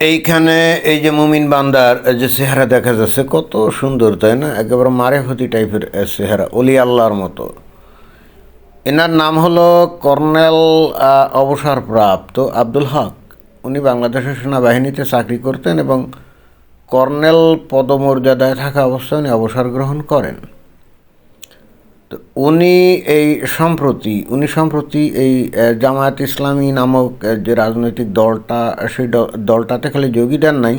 এইখানে এই যে মুমিন বান্দার যে চেহারা দেখা যাচ্ছে কত সুন্দর, তাই না? একেবারে মারেফতি টাইপের চেহারা, অলি আল্লাহর মতো। এনার নাম হলো কর্নেল অবসরপ্রাপ্ত আব্দুল হক। উনি বাংলাদেশের সেনাবাহিনীতে চাকরি করতেন এবং কর্নেল পদমর্যাদায় থাকা অবস্থায় উনি অবসর গ্রহণ করেন। তো উনি সম্প্রতি এই জামায়াত ইসলামী নামক যে রাজনৈতিক দলটা, সেই দলটাতে খালি যোগই দেন নাই,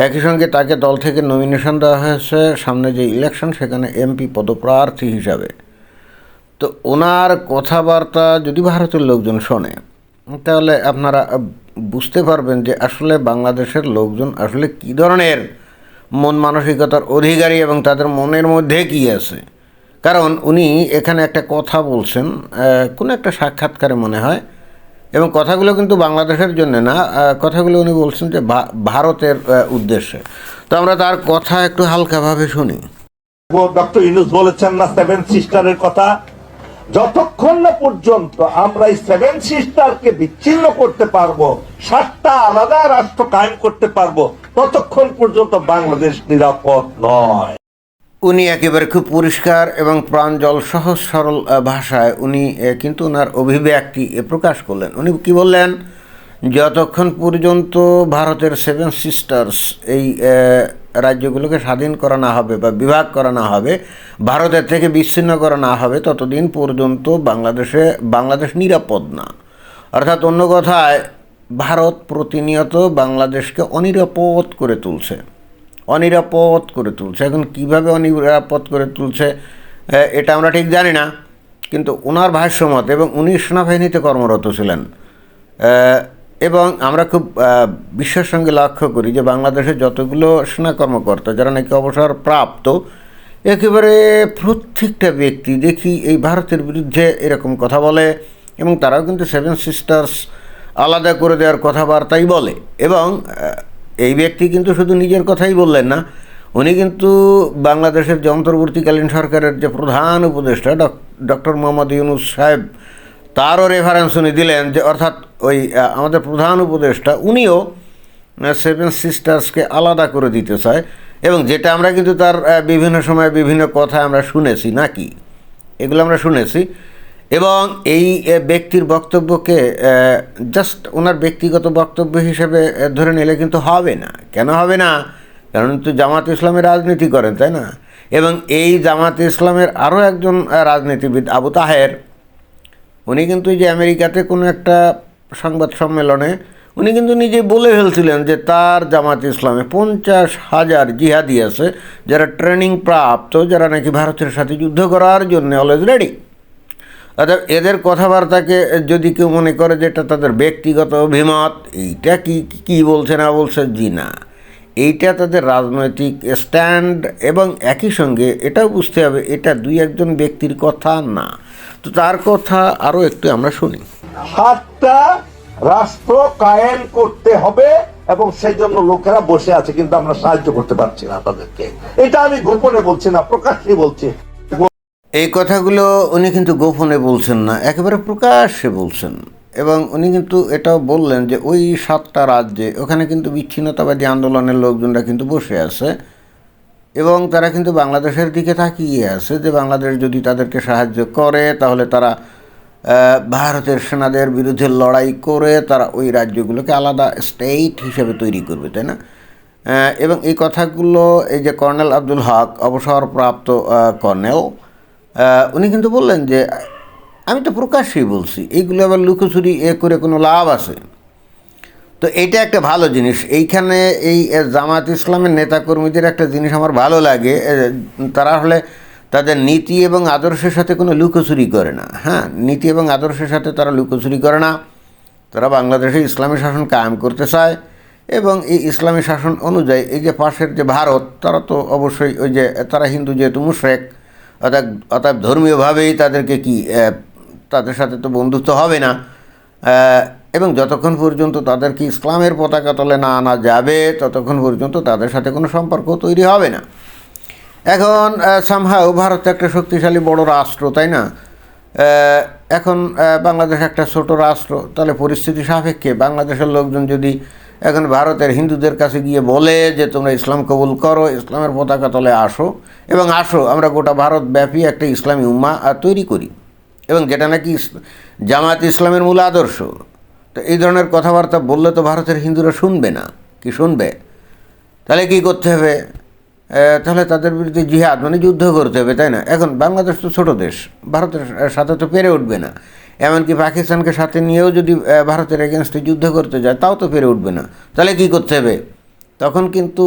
একই সঙ্গে তাকে দল থেকে নমিনেশন দেওয়া হয়েছে সামনে যে ইলেকশন, সেখানে এমপি পদপ্রার্থী হিসাবে। তো ওনার কথাবার্তা যদি ভারতের লোকজন শোনে, তাহলে আপনারা বুঝতে পারবেন যে আসলে বাংলাদেশের লোকজন আসলে কী ধরনের মন মানসিকতার অধিকারী এবং তাদের মনের মধ্যে কী আছে। কারণ উনি এখানে একটা কথা বলছেন, কোনো একটা সাক্ষাৎকারে মনে হয়, এবং কথাগুলো কিন্তু বাংলাদেশের জন্য না, কথাগুলো উনি বলছেন যে ভারতের উদ্দেশ্যে। তো আমরা তার কথা একটু হালকাভাবে শুনি। ডক্টর ইউনূস বলেছেন না সেভেন সিস্টারের কথা, যতক্ষণ না পর্যন্ত আমরা এই সেভেন সিস্টারকে বিচ্ছিন্ন করতে পারবো, 7টা আলাদা রাষ্ট্র কায়েম করতে পারবো, ততক্ষণ পর্যন্ত বাংলাদেশ নিরাপদ নয়। উনি একেবারে খুব পরিষ্কার এবং প্রাঞ্জল সহজ সরল ভাষায় উনি কিন্তু ওনার অভিব্যক্তি প্রকাশ করলেন। উনি কি বললেন? যতক্ষণ পর্যন্ত ভারতের সেভেন সিস্টার্স এই রাজ্যগুলোকে স্বাধীন করা না হবে বা বিভাগ করা না হবে, ভারতের থেকে বিচ্ছিন্ন করা না হবে, ততদিন পর্যন্ত বাংলাদেশ নিরাপদ না। অর্থাৎ অন্য কথায়, ভারত প্রতিনিয়ত বাংলাদেশকে অনিরাপদ করে তুলছে। এখন কিভাবে অনিরাপদ করে তুলছে এটা আমরা ঠিক জানি না, কিন্তু ওনার ভাষ্যমত, এবং উনি সেনাবাহিনীতে কর্মরত ছিলেন, এবং আমরা খুব বিশ্বের সঙ্গে লক্ষ্য করি যে বাংলাদেশের যতগুলো সেনা কর্মকর্তা যারা নাকি অবসরপ্রাপ্ত, একেবারে প্রত্যেকটা ব্যক্তি দেখি এই ভারতের বিরুদ্ধে এরকম কথা বলে, এবং তারাও কিন্তু সেভেন সিস্টার্স আলাদা করে দেওয়ার কথাবার্তাই বলে। এবং এই ব্যক্তি কিন্তু শুধু নিজের কথাই বললেন না, উনি কিন্তু বাংলাদেশের যে অন্তর্বর্তীকালীন সরকারের যে প্রধান উপদেষ্টা ডক্টর মোহাম্মদ ইউনূস সাহেব, তারও রেফারেন্স উনি দিলেন, যে অর্থাৎ ওই আমাদের প্রধান উপদেষ্টা উনিও সেভেন সিস্টার্সকে আলাদা করে দিতে চায়, এবং যেটা আমরা কিন্তু তার বিভিন্ন সময় বিভিন্ন কথায় আমরা শুনেছি নাকি, এগুলো আমরা শুনেছি। এবং এই ব্যক্তির বক্তব্যকে জাস্ট ওনার ব্যক্তিগত বক্তব্য হিসেবে ধরে নিলে কিন্তু হবে না। কেন হবে না? কারণ তো জামাত ইসলামের রাজনীতি করেন, তাই না? এবং এই জামাত ইসলামের আরও একজন রাজনীতিবিদ আবু তাহের, উনি কিন্তু যে আমেরিকাতে কোনো একটা সংবাদ সম্মেলনে উনি কিন্তু নিজেই বলে ফেলছিলেন যে তার জামাত ইসলামে 50,000 জিহাদি আছে, যারা ট্রেনিং প্রাপ্ত, যারা নাকি ভারতের সাথে যুদ্ধ করার জন্য অলওয়েজ রেডি। অর্থাৎ এদের কথাবার্তাকে যদি কেউ মনে করে যে এটা তাদের ব্যক্তিগত অভিমত, এইটা কি বলছে না বলছে, জি না, এইটা তাদের রাজনৈতিক স্ট্যান্ড, এবং একই সঙ্গে এটাও বুঝতে হবে এটা দুই একজন ব্যক্তির কথা না। তো তার কথা আরও একটু আমরা শুনি। 7টা রাষ্ট্র কায়েম করতে হবে, এবং সেই জন্য লোকেরা বসে আছে, কিন্তু আমরা সাহায্য করতে পারছি না তাদেরকে। এটা আমি গোপনে বলছি না, প্রকাশ্যে বলছি। এই কথাগুলো উনি কিন্তু গোপনে বলছেন না, একেবারে প্রকাশ্যে বলছেন। এবং উনি কিন্তু এটাও বললেন যে ওই 7টা রাজ্যে ওখানে কিন্তু বিচ্ছিন্নতাবাদী আন্দোলনের লোকজনরা কিন্তু বসে আছে, এবং তারা কিন্তু বাংলাদেশের দিকে তাকিয়ে আছে যে বাংলাদেশ যদি তাদেরকে সাহায্য করে, তাহলে তারা ভারতের সেনাদের বিরুদ্ধে লড়াই করে তারা ওই রাজ্যগুলোকে আলাদা স্টেট হিসেবে তৈরি করবে, তাই না? এবং এই কথাগুলো এই যে কর্নেল আব্দুল হক, অবসরপ্রাপ্ত কর্নেল, উনি কিন্তু বললেন যে আমি তো প্রকাশ্যেই বলছি, এইগুলো আবার লুকোচুরি করে কোনো লাভ আছে? তো এইটা একটা ভালো জিনিস। এইখানে এই জামাত ইসলামের নেতাকর্মীদের একটা জিনিস আমার ভালো লাগে, তারা হলে তাদের নীতি এবং আদর্শের সাথে কোনো লুকোচুরি করে না। হ্যাঁ, নীতি এবং আদর্শের সাথে তারা লুকোচুরি করে না। তারা বাংলাদেশে ইসলামী শাসন কায়েম করতে চায়, এবং এই ইসলামী শাসন অনুযায়ী এই যে পাশের যে ভারত, তারা তো অবশ্যই ওই যে তারা হিন্দু যেহেতু মুশরিক, অর্থাৎ ধর্মীয়ভাবেই তাদেরকে তাদের সাথে তো বন্ধুত্ব হবে না, এবং যতক্ষণ পর্যন্ত তাদেরকে ইসলামের পতাকা তলে না আনা যাবে, ততক্ষণ পর্যন্ত তাদের সাথে কোনো সম্পর্ক তৈরি হবে না। এখন সামহাও ভারত একটা শক্তিশালী বড় রাষ্ট্র, তাই না? এখন বাংলাদেশ একটা ছোট রাষ্ট্র, তাহলে পরিস্থিতি সাপেক্ষে বাংলাদেশের লোকজন যদি এখন ভারতের হিন্দুদের কাছে গিয়ে বলে যে তোমরা ইসলাম কবুল করো, ইসলামের পতাকা তলে আসো এবং আসো আমরা গোটা ভারতব্যাপী একটা ইসলামী উম্মাহ তৈরি করি, এবং যেটা নাকি জামাত ইসলামের মূল আদর্শ। তো এই ধরনের কথাবার্তা বললে তো ভারতের হিন্দুরা শুনবে না, কি শুনবে? তাহলে কী করতে হবে? তাহলে তাদের বিরুদ্ধে জিহাদ মানে যুদ্ধ করতে হবে, তাই না? এখন বাংলাদেশ তো ছোটো দেশ, ভারতের সাথে তো পেরে উঠবে না। এমনকি পাকিস্তানকে সাথে নিয়েও যদি ভারতের এগেনস্টে যুদ্ধ করতে যায় তাও তো পেরে উঠবে না। তাহলে কী করতে হবে? তখন কিন্তু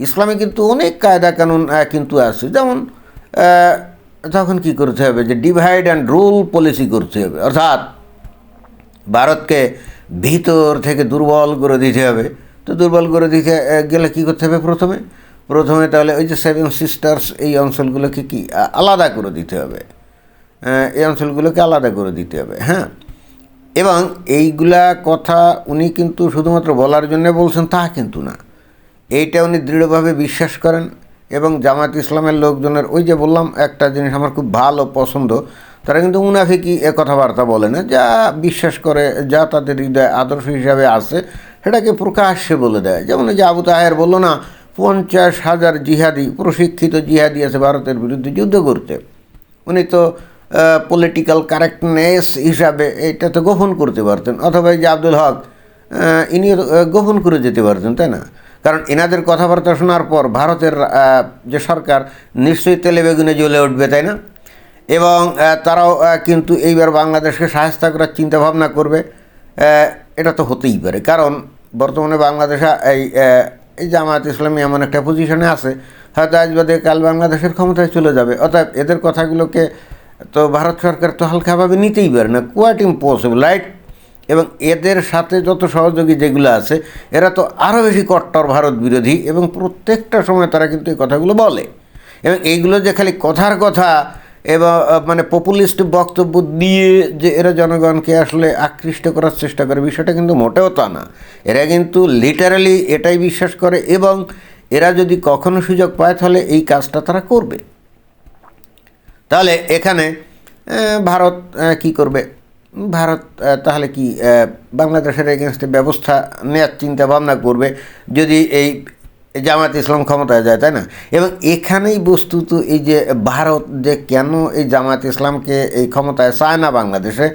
ইসলামে কিন্তু অনেক কায়দা কানুন কিন্তু আছে, যেমন তখন কি করতে হবে যে ডিভাইড অ্যান্ড রুল পলিসি করতে হবে, অর্থাৎ ভারতকে ভিতর থেকে দুর্বল করে দিতে হবে। তো দুর্বল করে দিতে গেলে কী করতে হবে? প্রথমে তাহলে ওই যে 7 সিস্টার্স এই অঞ্চলগুলোকে কি আলাদা করে দিতে হবে, এই অঞ্চলগুলোকে আলাদা করে দিতে হবে। হ্যাঁ, এবং এইগুলা কথা উনি কিন্তু শুধুমাত্র বলার জন্য বলছেন তা কিন্তু না, এইটা উনি দৃঢ়ভাবে বিশ্বাস করেন। এবং জামাত ইসলামের লোকজনের ওই যে বললাম একটা জিনিস আমার খুব ভালো পছন্দ, তারা কিন্তু মুনাফিকি কথাবার্তা বলে না, যা বিশ্বাস করে, যা তাদের হৃদয় আদর্শ হিসাবে আছে সেটাকে প্রকাশ্যে বলে দেয়। যেমন এই যে আবু তাহের বলল না, 50,000 জিহাদি, প্রশিক্ষিত জিহাদি আছে ভারতের বিরুদ্ধে যুদ্ধ করতে। উনি তো পলিটিক্যাল কারেক্টনেস হিসাবে এটা তো গোপন করতে পারতেন, অথবা এই যে আব্দুল হক ইনিও গোপন করে যেতে পারতেন, তাই না? কারণ এনাদের কথাবার্তা শোনার পর ভারতের যে সরকার নিশ্চয়ই তেলে বেগুনে জ্বলে উঠবে, তাই না? এবং তারাও কিন্তু এইবার বাংলাদেশকে সাহায্য করার চিন্তাভাবনা করবে। এটা তো হতেই পারে, কারণ বর্তমানে বাংলাদেশে এই জামায়াত ইসলামী এমন একটা পজিশনে আছে, হয়তো আজ বাদে কাল বাংলাদেশের ক্ষমতায় চলে যাবে। অর্থাৎ এদের কথাগুলোকে তো ভারত সরকার তো হালকাভাবে নিতেই পারে না, কোয়াইট ইম্পসিবল, রাইট? এবং এদের সাথে যত সহযোগী যেগুলো আছে এরা তো আরও বেশি কট্টর ভারত বিরোধী, এবং প্রত্যেকটা সময় তারা কিন্তু এই কথাগুলো বলে। এবং এইগুলো যে খালি কথার কথা এবং মানে পপুলিস্ট বক্তব্য দিয়ে যে এরা জনগণকে আসলে আকৃষ্ট করার চেষ্টা করে, বিষয়টা কিন্তু মোটেও তা না। এরা কিন্তু লিটারালি এটাই বিশ্বাস করে, এবং এরা যদি কখনো সুযোগ পায় তাহলে এই কাজটা তারা করবে। তাহলে এখানে ভারত কি করবে? ভারত তাহলে কি বাংলাদেশের এগেনস্টে ব্যবস্থা নেওয়ার চিন্তা ভাবনা করবে যদি এই জামায়াত ইসলাম ক্ষমতায় যায়, তাই না? এবং এখানেই বস্তুত এই যে ভারত যে কেন এই জামায়াত ইসলামকে এই ক্ষমতায় চায় না বাংলাদেশে,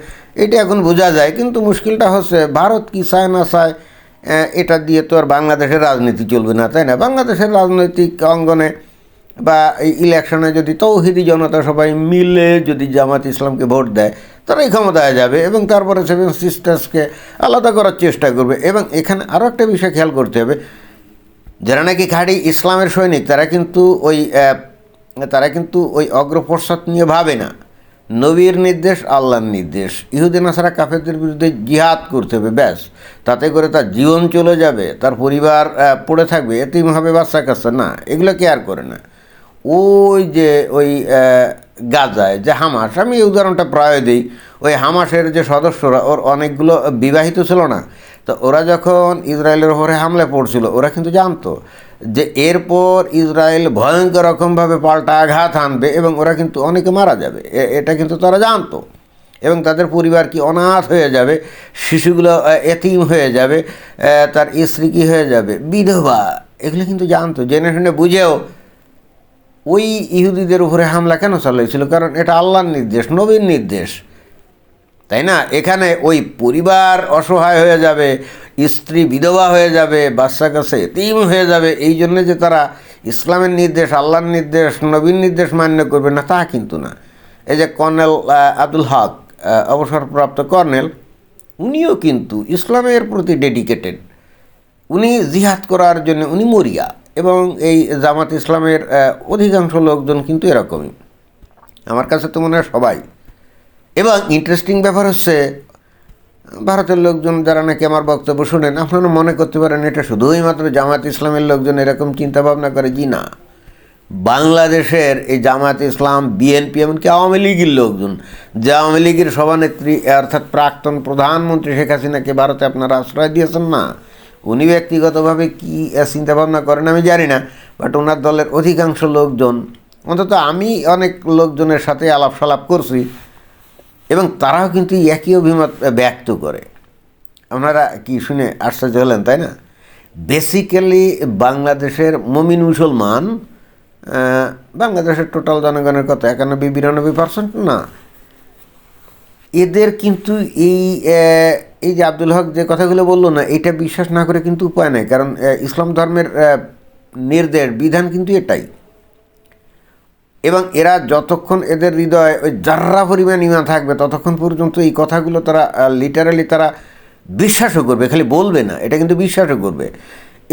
এটা এখন বোঝা যায়। কিন্তু মুশকিলটা হচ্ছে ভারত কি চায় না চায় এটা দিয়ে তো আর বাংলাদেশের রাজনীতি চলবে না, তাই না? বাংলাদেশের রাজনৈতিক অঙ্গনে বা এই ইলেকশনে যদি তৌহিদি জনতা সবাই মিলে যদি জামাত ইসলামকে ভোট দেয়, তারাই ক্ষমতায় যাবে এবং তারপরে 7 সিস্টার্সকে আলাদা করার চেষ্টা করবে। এবং এখানে আরও একটা বিষয় খেয়াল করতে হবে, যারা নাকি খাঁটি ইসলামের সৈনিক তারা কিন্তু ওই অগ্রপশ্চাৎ নিয়ে ভাবে না। নবীর নির্দেশ, আল্লাহর নির্দেশ, ইহুদি নাসারা কাফেরদের বিরুদ্ধে জিহাদ করতে হবে, ব্যাস। তাতে করে তার জীবন চলে যাবে, তার পরিবার পড়ে থাকবে, এতিম হবে, বাচ্চা কাচ্চা, না, এগুলো কেয়ার করে না। ওই যে ওই গাজায় যে হামাস, আমি এই উদাহরণটা প্রায় দিই, ওই হামাসের যে সদস্যরা ওর অনেকগুলো বিবাহিত ছিল না, তো ওরা যখন ইসরায়েলের ওপরে হামলা পড়ছিল ওরা কিন্তু জানতো যে এরপর ইসরায়েল ভয়ঙ্কর রকমভাবে পাল্টা আঘাত আনবে এবং ওরা কিন্তু অনেকে মারা যাবে, এটা কিন্তু তারা জানতো। এবং তাদের পরিবার কি অনাথ হয়ে যাবে, শিশুগুলো এতিম হয়ে যাবে, তার স্ত্রী কী হয়ে যাবে, বিধবা, এগুলো কিন্তু জানতো। জেনে শুনে বুঝেও ওই ইহুদিদের উপরে হামলা কেন চালিয়েছিল? কারণ এটা আল্লাহর নির্দেশ, নবীর নির্দেশ, তাই না? এখানে ওই পরিবার অসহায় হয়ে যাবে, স্ত্রী বিধবা হয়ে যাবে, বাচ্চা কাছে এতিম হয়ে যাবে, এই জন্যে যে তারা ইসলামের নির্দেশ, আল্লাহর নির্দেশ, নবীর নির্দেশ মান্য করবে না, তা কিন্তু না। এই যে কর্নেল আব্দুল হক, অবসরপ্রাপ্ত কর্নেল, উনিও কিন্তু ইসলামের প্রতি ডেডিকেটেড। উনি জিহাদ করার জন্য উনি মরিয়া, এবং এই জামাত ইসলামের অধিকাংশ লোকজন কিন্তু এরকমই, আমার কাছে তো মনে হয় সবাই। এবং ইন্টারেস্টিং ব্যাপার হচ্ছে ভারতের লোকজন যারা নাকি আমার বক্তব্য শুনেন, আপনারা মনে করতে পারেন এটা শুধুই মাত্র জামাত ইসলামের লোকজন এরকম চিন্তাভাবনা করে, জি না, বাংলাদেশের এই জামাত ইসলাম, বিএনপি, এমনকি আওয়ামী লীগের লোকজন, যে আওয়ামী লীগের সভানেত্রী অর্থাৎ প্রাক্তন প্রধানমন্ত্রী শেখ হাসিনাকে ভারতে আপনারা আশ্রয় দিয়েছেন না, উনি ব্যক্তিগতভাবে কী চিন্তাভাবনা করেন আমি জানি না, বাট ওনার দলের অধিকাংশ লোকজন, অন্তত আমি অনেক লোকজনের সাথে আলাপ সালাপ করছি, এবং তারাও কিন্তু একই অভিমত ব্যক্ত করে। আপনারা কি শুনে আশ্চর্য হলেন, তাই না? বেসিক্যালি বাংলাদেশের মুমিন মুসলমান, বাংলাদেশের টোটাল জনগণের কথা 91-92% না, এদের কিন্তু এই যে আব্দুল হক যে কথাগুলো বললো না, এটা বিশ্বাস না করে কিন্তু উপায় নেই। কারণ ইসলাম ধর্মের নির্দেশ বিধান কিন্তু এটাই। এবং এরা যতক্ষণ এদের হৃদয়ে ওই যার্রা পরিমাণ ইমান থাকবে, ততক্ষণ পর্যন্ত এই কথাগুলো তারা লিটারালি তারা বিশ্বাসও করবে, খালি বলবে না, এটা কিন্তু বিশ্বাসও করবে।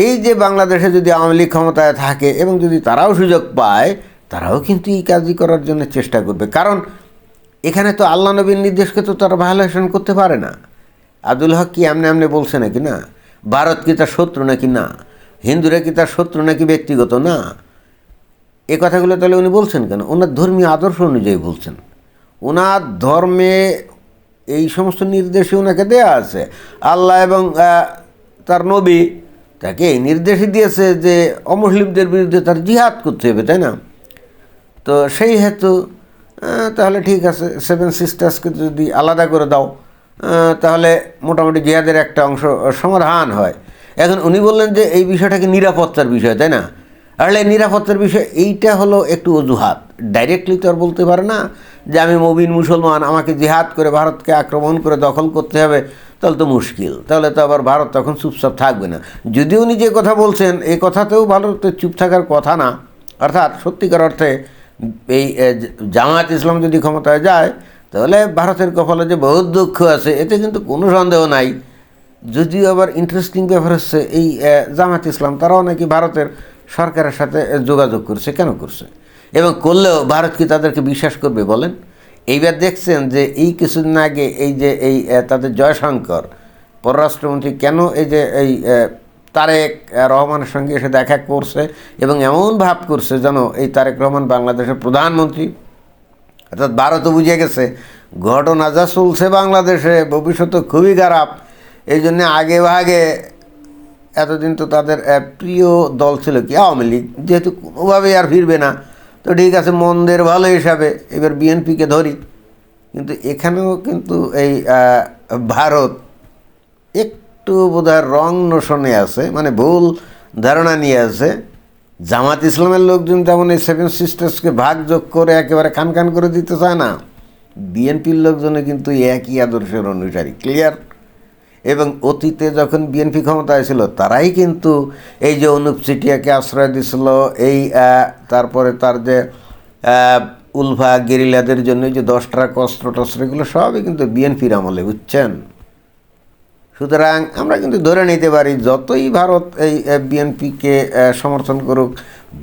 এই যে বাংলাদেশে যদি আওয়ামী লীগ ক্ষমতায় থাকে এবং যদি তারাও সুযোগ পায়, তারাও কিন্তু এই কাজই করার জন্য চেষ্টা করবে। কারণ এখানে তো আল্লাহ নবীর নির্দেশকে তো তারা ভায়োলেশন করতে পারে না। আব্দুল হক কি এমনি বলছে নাকি? না। ভারত কি তার শত্রু নাকি? না। হিন্দুরা কি তার শত্রু নাকি ব্যক্তিগত? না। এ কথাগুলো তাহলে উনি বলছেন কেন? ওনার ধর্মীয় আদর্শ অনুযায়ী বলছেন। ওনার ধর্মে এই সমস্ত নির্দেশই ওনাকে দেয়া আছে। আল্লাহ এবং তার নবী তাকে এই নির্দেশই দিয়েছে যে অমুসলিমদের বিরুদ্ধে তার জিহাদ করতে হবে, তাই না? তো সেই হেতু তাহলে ঠিক আছে, 7 সিস্টার্সকে যদি আলাদা করে দাও, তাহলে মোটামুটি জিহাদের একটা অংশ সমাধান হয়। এখন উনি বললেন যে এই বিষয়টাকে নিরাপত্তার বিষয়, তাই না? আসলে নিরাপত্তার বিষয় এইটা হলো একটু অজুহাত। ডাইরেক্টলি তো আর বলতে পারে না যে আমি মুমিন মুসলমান, আমাকে জিহাদ করে ভারতকে আক্রমণ করে দখল করতে হবে, তাহলে তো মুশকিল। তাহলে তো আবার ভারত তখন চুপচাপ থাকবে না। যদিও উনি যে কথা বলছেন এই কথাতেও ভারতের চুপ থাকার কথা না। অর্থাৎ সত্যিকার অর্থে এই জামায়াত ইসলাম যদি ক্ষমতায় যায়, তাহলে ভারতের কপালে যে বহুত দুঃখ আছে এতে কিন্তু কোনো সন্দেহ নাই। যদিও আবার ইন্টারেস্টিং ব্যাপার হচ্ছে, এই জামায়াত ইসলাম তারাও নাকি ভারতের সরকারের সাথে যোগাযোগ করছে। কেন করছে? এবং করলেও ভারত কি তাদেরকে বিশ্বাস করবে বলেন? এইবার দেখছেন যে এই কিছুদিন আগে এই যে তাদের জয়শঙ্কর পররাষ্ট্রমন্ত্রী কেন এই যে তারেক রহমানের সঙ্গে এসে দেখা করছে এবং এমন ভাব করছে যেন এই তারেক রহমান বাংলাদেশের প্রধানমন্ত্রী। অর্থাৎ ভারতও বুঝে গেছে ঘটনা যা চলছে বাংলাদেশে ভবিষ্যৎ খুবই খারাপ। এই জন্যে আগে ভাগে এতদিন তো তাদের প্রিয় দল ছিল কি আওয়ামী লীগ, যেহেতু কোনোভাবেই আর ফিরবে না, তো ঠিক আছে মন্দের ভালো হিসাবে এবার বিএনপিকে ধরি। কিন্তু এখানেও কিন্তু এই ভারত একটু বোধহয় রং নোশনে আছে, মানে ভুল ধারণা নিয়ে আছে। জামাত ইসলামের লোকজন যেমন এই 7 সিস্টার্সকে ভাগ যোগ করে একেবারে খান করে দিতে চায় না, বিএনপির লোকজনে কিন্তু একই আদর্শের অনুসারী, ক্লিয়ার। এবং অতীতে যখন বিএনপি ক্ষমতায় ছিল তারাই কিন্তু এই যে অনুপ চেটিয়াকে আশ্রয় দিছিল, এই তারপরে তার যে উলফা গেরিলাদের জন্য যে 10 ট্রাক অস্ত্র টস্ত্র, এগুলো সবই কিন্তু বিএনপির আমলে, বুঝছেন? সুতরাং আমরা কিন্তু ধরে নিতে পারি যতই ভারত এই বিএনপিকে সমর্থন করুক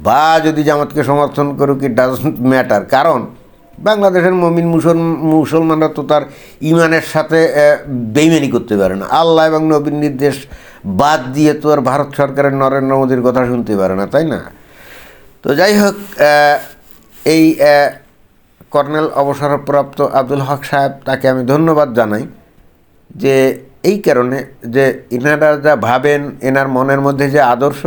বা যদি জামাতকে সমর্থন করুক, ইট ডাজন্ট ম্যাটার। কারণ বাংলাদেশের মুমিন মুসলমানরা তো তার ইমানের সাথে বেইমানি করতে পারে না। আল্লাহ এবং নবীর নির্দেশ বাদ দিয়ে তো আর ভারত সরকারের নরেন্দ্র মোদীর কথা শুনতে পারে না, তাই না? তো যাই হোক, এই কর্নেল অবসরপ্রাপ্ত আব্দুল হক সাহেব, তাকে আমি ধন্যবাদ জানাই যে এই কারণে যে এনারা যা ভাবেন, এনার মনের মধ্যে যে আদর্শ,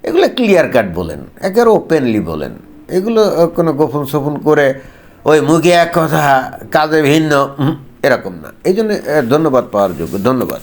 এগুলো ক্লিয়ার কাট বলেন, একেবারে ওপেনলি বলেন। এগুলো কোনো গোপন সোপন করে ওই মুখে এক কথা কাজে ভিন্ন এরকম না। এই জন্য ধন্যবাদ পাওয়ার যোগ্য। ধন্যবাদ।